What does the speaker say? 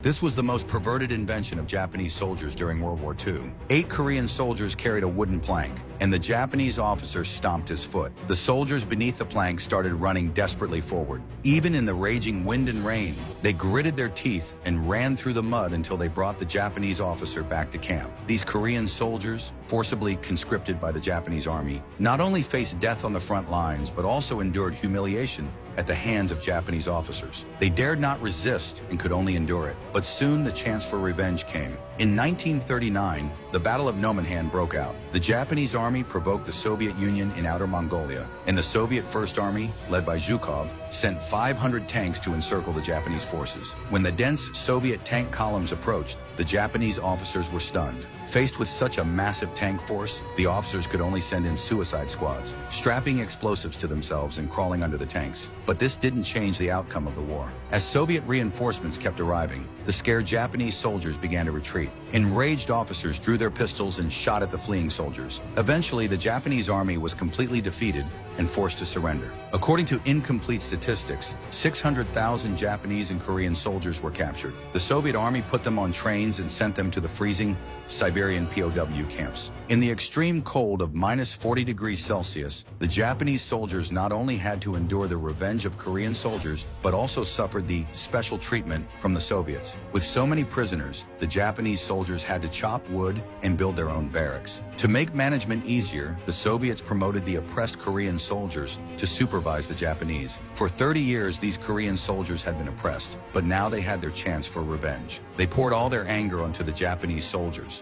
This was the most perverted invention of Japanese soldiers during World War II. 8 Korean soldiers carried a wooden plank, and the Japanese officer stomped his foot. The soldiers beneath the plank started running desperately forward. Even in the raging wind and rain, they gritted their teeth and ran through the mud until they brought the Japanese officer back to camp. These Korean soldiers, forcibly conscripted by the Japanese army, not only faced death on the front lines, but also endured humiliation at the hands of Japanese officers. They dared not resist and could only endure it. But soon the chance for revenge came. In 1939, the Battle of Nomonhan broke out. The Japanese army provoked the Soviet Union in Outer Mongolia, and the Soviet First Army, led by Zhukov, sent 500 tanks to encircle the Japanese forces. When the dense Soviet tank columns approached, the Japanese officers were stunned. Faced with such a massive tank force, the officers could only send in suicide squads, strapping explosives to themselves and crawling under the tanks. But this didn't change the outcome of the war. As Soviet reinforcements kept arriving, the scared Japanese soldiers began to retreat. Enraged officers drew their pistols and shot at the fleeing soldiers. Eventually, the Japanese army was completely defeated and forced to surrender. According to incomplete statistics, 600,000 Japanese and Korean soldiers were captured. The Soviet army put them on trains and sent them to the freezing Siberian POW camps. In the extreme cold of -40°C, the Japanese soldiers not only had to endure the revenge of Korean soldiers, but also suffered the special treatment from the Soviets. With so many prisoners, the Japanese soldiers had to chop wood and build their own barracks. To make management easier, the Soviets promoted the oppressed Korean soldiers to supervise the Japanese. For 30 years, these Korean soldiers had been oppressed, but now they had their chance for revenge. They poured all their anger onto the Japanese soldiers.